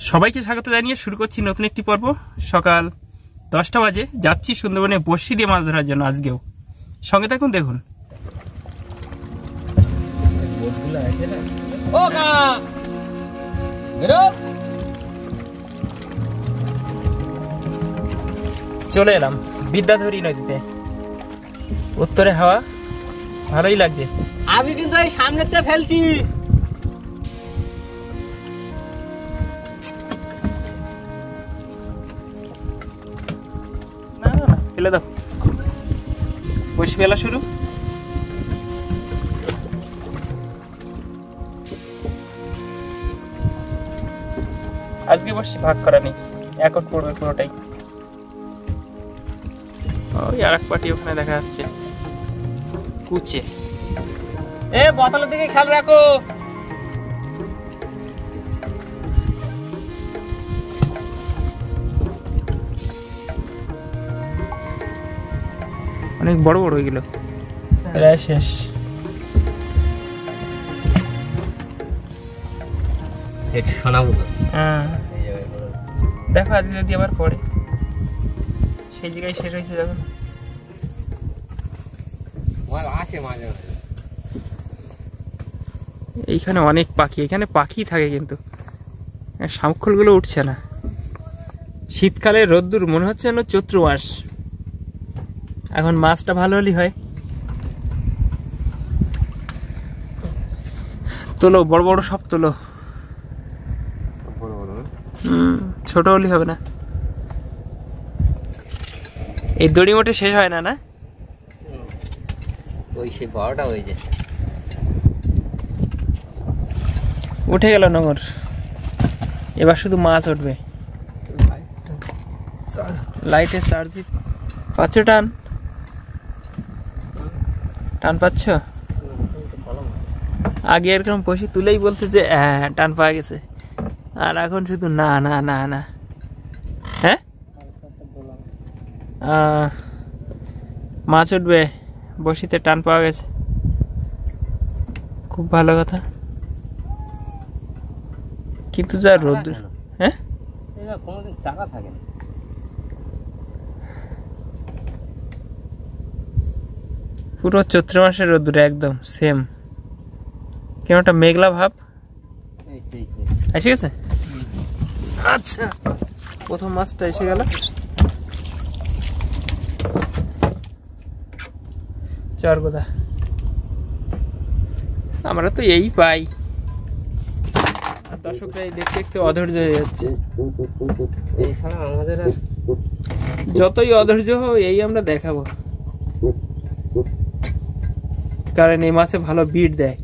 সবাইকে স্বাগত জানিয়ে শুরু করছি নতুন একটি পর্ব। সকাল 10টা বাজে, যাচ্ছি সুন্দরবনে বড়শি দিয়ে মাছ ধরার জন্য। আজকেও সঙ্গে থাকুন, দেখুন। চলে এলাম বিদ্যাধরী নদীতে। উত্তরে হাওয়া ভালোই লাগছে। আমি কিন্তু এই সামনেতে ফেলছি। ফেলে দাও, বসে ফেলা শুরু। আজকে বসছি, ভাগ করা নেই, একট পড়বে পুরোটাই। ওই আর এক পাটি ওখানে দেখা যাচ্ছে, কুচে। এ বোতলের দিকে খেয়াল রাখো। অনেক বড় বড় হয়ে গেল, প্রায় শেষ। দেখো আজকে যদি আবার পড়ে, সেই জায়গায় শেষ হয়েছে যখন। এইখানে অনেক পাখি, এখানে পাখি থাকে কিন্তু শামুকখোল গুলো উঠছে না। শীতকালে রোদ্দুর, মনে হচ্ছে যেন চৈত্র মাস। এখন মাছটা ভালো হলেই হয়। তোলো, বড় বড় সব তোলো। ছোট হলেই হবে না। এই দড়ি মোটে শেষ হয় না, না? ওই সেই বড়টা হয়ে যায়। উঠে গেল নোঙর, এবার শুধু মাছ উঠবে। লাইটে চার্জ পাচ্ছ? টান টান পাচ্ছ? আগে এরকম বসে তুলেই বলতে যে হ্যাঁ টান পাওয়া গেছে, আর এখন শুধু না না না না। হ্যাঁ, মাছ উঠবে, বসিতে টান পাওয়া গেছে, খুব ভালো কথা। কিন্তু যা রোদ। হ্যাঁ, কোনোদিন চাকা থাকে না। পুরো চৈত্র মাসের রোদ্দুর একদম সেম। কেমন একটা মেঘলা ভাব এসে গেছে। আচ্ছা, প্রথম মাছটা এসে গেল। চরগোদা, আমরা তো এই পাই, আর দর্শকরা দেখতে দেখতে অধৈর্য হয়ে যাচ্ছে। এই ছাড়া আমাদের আর যতই অধৈর্য হোক, এই আমরা দেখাবো, কারণ এই মাছে ভালো বিট দেয়।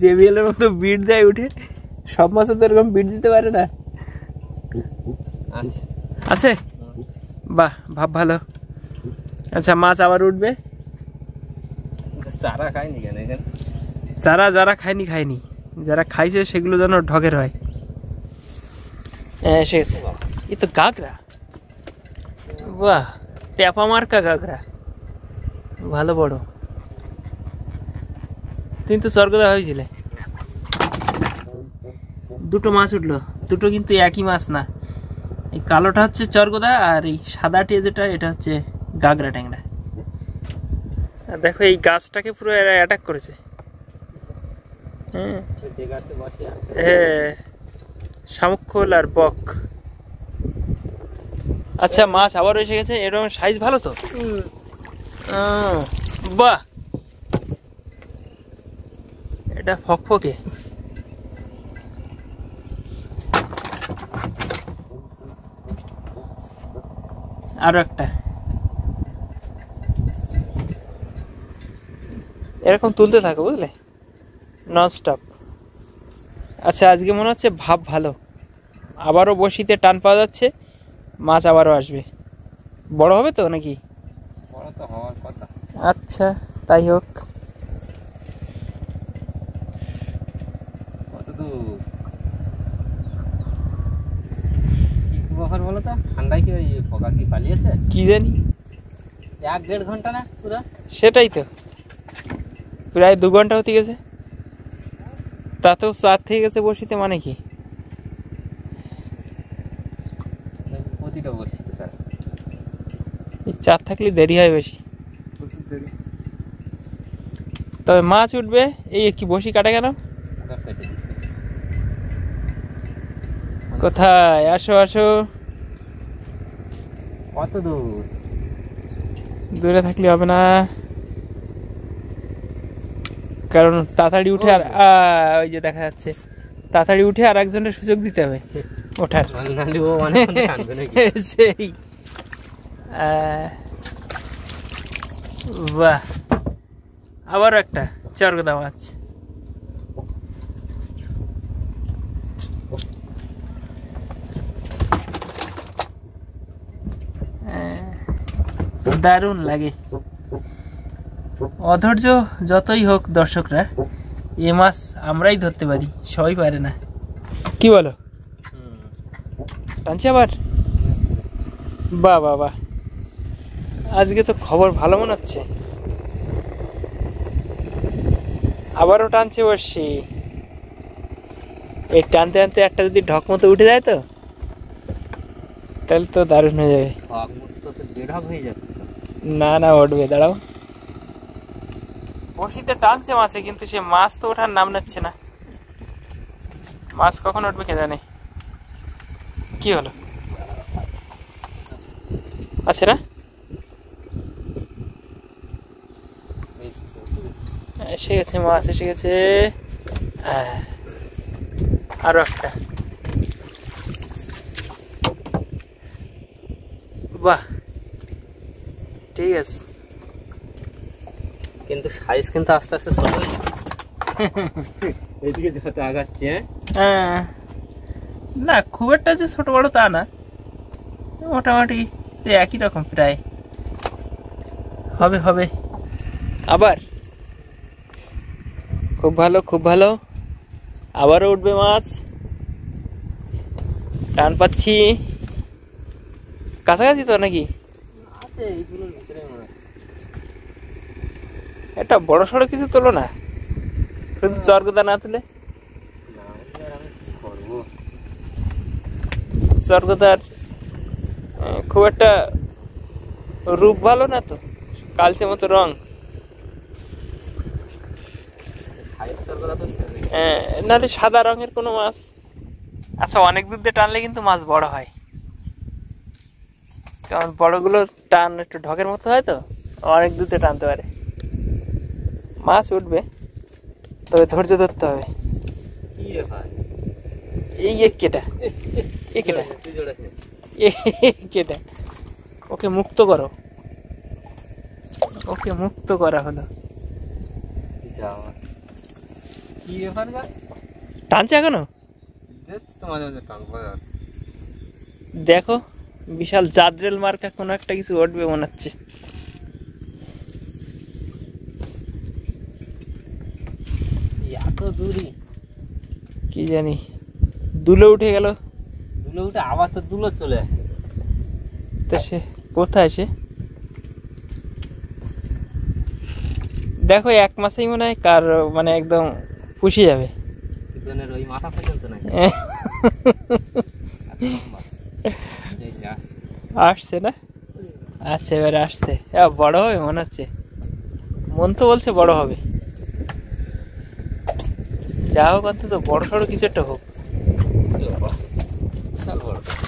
জেবিএলের মতো বিট দেয় উঠে। সব মাছে তো এরকম বিট দিতে পারে না। আছে, বাহ, ভাব ভালো। আচ্ছা, মাছ আবার উঠবে। চারা খায়নি কেন? চারা যারা খায়নি খায়নি, যারা খাইছে সেগুলো যেন ঢগের হয়। শেষ। এ তো গাগরা, বাহ, ট্যাপা মার্কা গাগরা, ভালো বড়। তুমি তো স্বর্গদা হয়েছিলে। দুটো মাছ উঠলো, দুটো কিন্তু একই মাছ না। এই কালোটা হচ্ছে চরগোদা, আর এই সাদাটি যেটা, এটা হচ্ছে গাগরা ট্যাংরা। আর দেখো এই গাছটাকে পুরো এরা অ্যাটাক করেছে। হ্যাঁ, শামুকখোল আর বক। আচ্ছা, মাছ আবার এসে গেছে। এরকম সাইজ ভালো তো। বাহ, এটা ফকফকে। আরো একটা এরকম তুলতে থাকো, বুঝলে, ননস্টপ। আচ্ছা, আজকে মনে হচ্ছে ভাব ভালো, আবারও বসিতে টান পাওয়া যাচ্ছে, মাছ আবারও আসবে। বড় হবে তো নাকি? বড় তো হওয়ার কথা। আচ্ছা, তাই হোক। কি ব্যাপার বলো তো? ঠান্ডায় কি ওই পোকা কি পালিয়েছে? কি জানি, 1-1.5 ঘন্টা না পুরো? সেটাই তো, প্রায় 2 ঘন্টা হতে গেছে, তাতেও 4 থেকে গেছে বসিতে, মানে কি? প্রতিটা বসিতে স্যার এই 4 থাকলে দেরি হয় বেশি। তবে মাছ উঠবে। এই কি বসি কাটা কেন? কোথায়? আসো আসো। কত দূর? দূরে থাকলে হবে না, কারণ তাড়াতাড়ি উঠে আর ওই যে দেখা যাচ্ছে, তাড়াতাড়ি উঠে আর একজনের সুযোগ দিতে হবে ওঠার। সেই বাহ, আবারও একটা চরগদা মাছ। দারুণ লাগে। অধৈর্য যতই হোক দর্শকরা, এ মাছ আমরাই ধরতে পারি, সবাই পারে না। কি বলো? টানছে আবার? বাহ বাহ বাহ, আজকে তো খবর ভালো মনে হচ্ছে। আবারও টানছে বসছি। এই টানতে টানতে একটা যদি ঢক মতো উঠে যায় তো, তাহলে তো দারুণ হয়ে যাবে। না না, উঠবে, দাঁড়াও। বসিতে টানছে মাছে, কিন্তু সে মাছ তো ওঠার নাম নিচ্ছে না। মাছ কখন উঠবে কে জানে। কি হলো? আছে না? এসে গেছে মাছ, এসে গেছে। আরো একটা। বাহ, ঠিক আছে, কিন্তু সাইজ কিন্তু আস্তে আস্তে ছোট হচ্ছে। এদিকে যত আগাচ্ছে, হ্যাঁ, না খুব একটা যে ছোট বড় তা না, মোটামুটি একই রকম প্রায়। হবে হবে আবার। খুব ভালো, খুব ভালো। আবারও উঠবে মাছ। টান পাচ্ছি। কাছাকাছি তো নাকি? আছে এইগুলোর ভিতরে মনে হচ্ছে। একটা বড় সড়ো কিছু তোলো না, শুধু চরগদা না তুলে। আমি কি করবো? চরগদার খুব একটা রূপ ভালো না তো, কালচে মতো রং। নাহলে সাদা রঙের কোনো মাছ। আচ্ছা, অনেক দূর দিয়ে টানলে কিন্তু মাছ বড় হয়, কারণ বড়গুলো টান একটু ঢকের মতো হয় তো, অনেক দূর দিয়ে টানতে পারে। মাছ উঠবে, তবে ধৈর্য ধরতে হবে। এই কেটা, এ কেটা, কেটা, ওকে মুক্ত করো। ওকে মুক্ত করা হলো। টানছে এখনো? দেখো, বিশাল জাদ্রেল মার্কা কোনো একটা কিছু উঠবে মনে হচ্ছে। এত দূরই কি জানি, দুলো উঠে গেল। দুলো উঠে আবার তো দুলো চলে। তা সে কোথায়? সে দেখো, 1 মাসেই মনে হয় কার মানে একদম পুষে যাবে। ওই মাথা পর্যন্ত নাই। আসছে না? আচ্ছা, এবারে আসছে। বড় হবে মনে হচ্ছে, মন তো বলছে বড় হবে। যা হোক, অন্তত বড় সড়ো কিছু একটা হোক।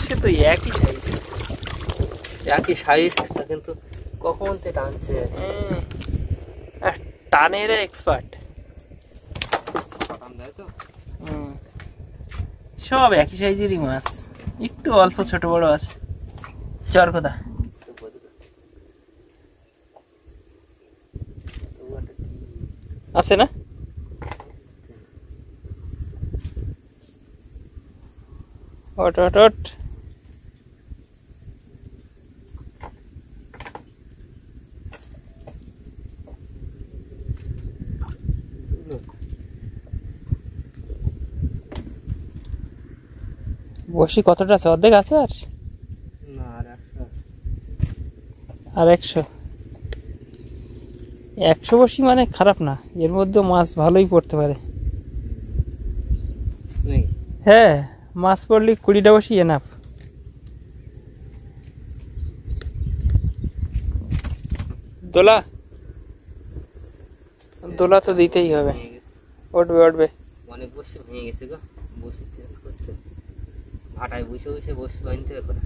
সে তো একই সাইজ, একই সাইজ, কিন্তু কখন তে টানছে। টানের এক্সপার্ট। সব একই সাইজেরই মাছ, একটু অল্প ছোট বড় আছে। চরগদা আছে না? ওট ওট ওট। বসি কতটা আছে? অর্ধেক আছে আর? না, আর 100 আছে। আর 100? 100 বসি মানে খারাপ না, এর মধ্যে মাছ ভালোই পড়তে পারে। নাকি? হ্যাঁ, মাছ পড়লে 20টা বসি এনাফ। দোলা দোলা তো দিতেই হবে। ভেঙে গেছে। উঠবে উঠবে। অনেক বসে ভেঙে গেছে গো, বসে চেঞ্জ করতে ভাটায় বসে বসে বসে বানতে হবে করে।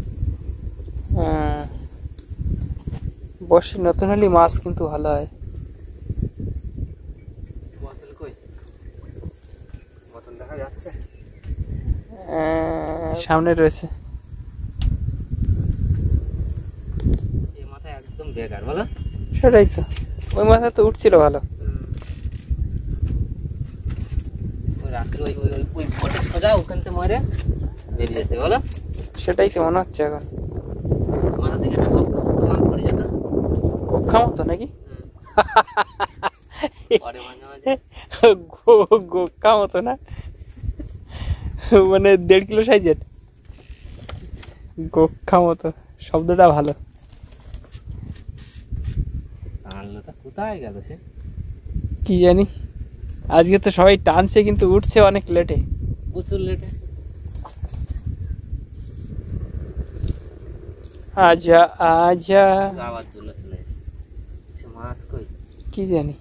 বসি নতুন হলে মাছ কিন্তু ভালো হয়। বোতল কই? বোতল দেখা যাচ্ছে? সামনে রয়েছে। এই মাথায় একদম বেকার বলো। সেটাই তো, ওই মাথা তো উঠছিল ভালো। ওই রাত্রে ওই ওই ওই ওই বোটে সোজা ওখান থেকে মারে বেরিয়ে যেতে বলো। সেটাই তো মনে হচ্ছে এখন। মাথা থেকে একটা কক্ষা পড়ে যেত। কক্ষা মতো নাকি? পরে মাঝে মাঝে গোক্ষা মতো না, মানে 1.5 কিলো সাইজের গোক্ষা মতো, শব্দটা ভালো। টানলো তা কোথায় গেল সে? কি জানি, আজকে তো সবাই টানছে কিন্তু উঠছে অনেক লেটে। প্রচুর লেটে। আজা আজা, আবার তুলে চলে এসে সে মাছ কই? কি জানি,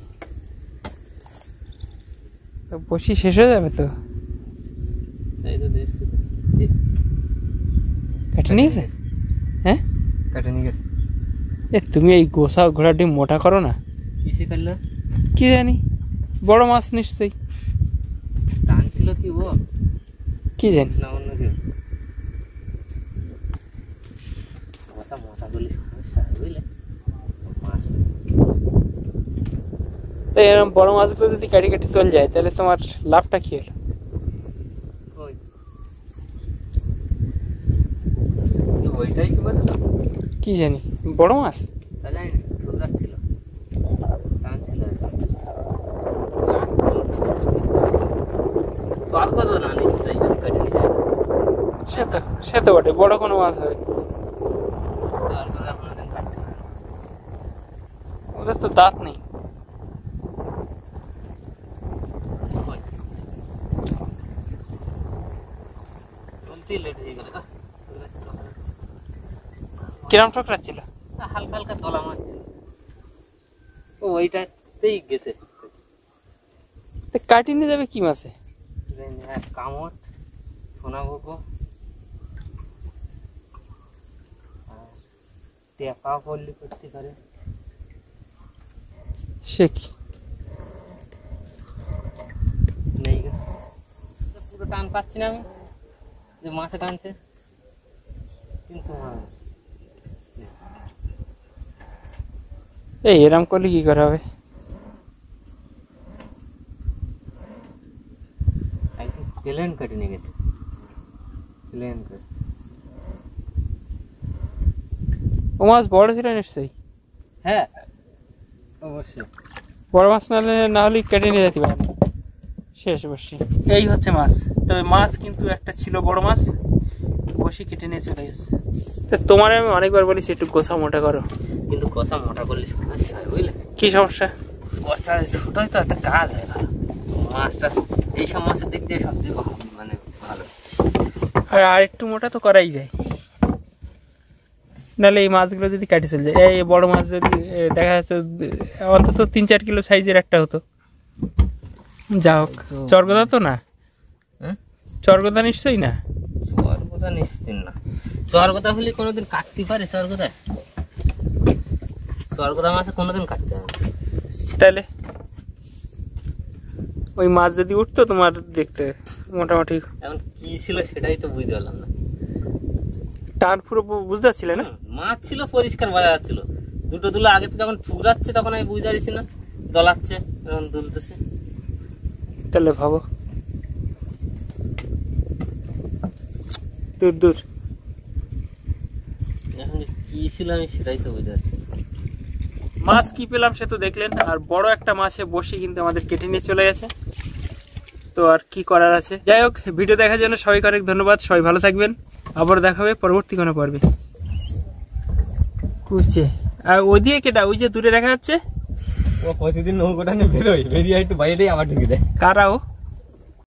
তো বসি শেষ হয়ে যাবে তো। এই তো দেখছি তো। কেটে নিয়েছে? হ্যাঁ, কেটে নিয়ে গেছে। তুমি এই গোসা ঘোড়া ডিম মোটা করো না। কিসে কাটলো? কি জানি, বড় মাছ নিশ্চয়ই। টানছিল কি ও? কি জানি। না অন্য কেউ? মশা মোটা গুলি সমস্যা বুঝলে মাছ। তো এরকম বড় মাছগুলো যদি কাটি কাটি চলে যায় তাহলে তোমার লাভটা কি হলো? ওই ওইটাই কি বলতো? কি জানি, বড় মাছ। তা জানি না, ঠুল যাচ্ছিল টানছিল। তো আর কত না নিশ্চয়ই যদি কেটে নিয়ে যায়। সে তো বটে, বড় কোনো মাছ হবে। আর করে আপনাদের কাটতে হবে। ওদের তো দাঁত নেই। ওই চলতেই লেট হয়ে গেল। কিরম ঠোকরাচ্ছিল? হালকা হালকা দলা মারছিল। ও ওইটাতেই গেছে। তো কাটি নিয়ে যাবে কি মাছে? হ্যাঁ, কামড়, সোনা ভোগো, টেপা পল্লি করতে পারে। সে কি নেই গো, পুরো টান পাচ্ছি না আমি, যে মাছে টানছে কিন্তু এই এরম করলে কি করা হবে? একদম প্লেন কেটে নিয়ে গেছে। প্লেন কেটে। ও মাছ বড় ছিল নিশ্চয়ই। হ্যাঁ অবশ্যই। বড় মাছ না হলে কেটে নিয়ে যেতে পারে। শেষ বসি। এই হচ্ছে মাছ, তবে মাছ কিন্তু একটা ছিল বড় মাছ, বসি কেটে নিয়ে চলে গেছে। তো তোমার আমি অনেকবার বলেছি একটু গোছা মোটা করো, কিন্তু কষা মোটা করলে সমস্যা হয় বুঝলে। কি সমস্যা? কষা ছোটই তো একটা কাজ হয় ভালো। মাছটা এইসব মাছের দিক দিয়ে সবচেয়ে মানে ভালো। আর একটু মোটা তো করাই যায়, নাহলে এই মাছগুলো যদি কাটে চলে যায়। এই বড় মাছ যদি দেখা যাচ্ছে অন্তত 3-4 কিলো সাইজের একটা হতো। যা হোক, চরগোদা তো না? হ্যাঁ, চরগোদা নিশ্চয়ই না। চরগোদা নিশ্চিত না। চরগোদা হলে কোনোদিন কাটতে পারে? চরগোদায় চরগোদা মাছে কোনোদিন কাটতে হবে। তাহলে ওই মাছ যদি উঠতো তোমার দেখতে মোটামুটি। এখন কি ছিল সেটাই তো বুঝতে পারলাম না। টান পুরো বুঝতে পারছিলে না? মাছ ছিল পরিষ্কার বোঝা যাচ্ছিল। দুটো দুলো আগে তো যখন ঠুকরাচ্ছে তখন আমি বুঝতে পারছি না, দলাচ্ছে এখন দুলতেছে। তাহলে ভাবো, দূর দূর। এখন যে কি ছিল আমি সেটাই তো বুঝতে পারছি। মাছ কি পেলাম সে তো দেখলেন, আর বড় একটা মাছে বসে কিন্তু আমাদের কেটে নিয়ে চলে গেছে। তো আর কি করার আছে। যাই হোক, ভিডিও দেখার জন্য সবাইকে অনেক ধন্যবাদ। সবাই ভালো থাকবেন, আবার দেখা হবে পরবর্তী কোনো পর্বে। কুচে আর ওইদিকে কেটা, ওই যে দূরে দেখা যাচ্ছে ও প্রতিদিন নৌকোটা নিয়ে বেরোয়, বেরিয়ে একটু বাইরেটাই আবার ঢুকে দেয়। কারা ও?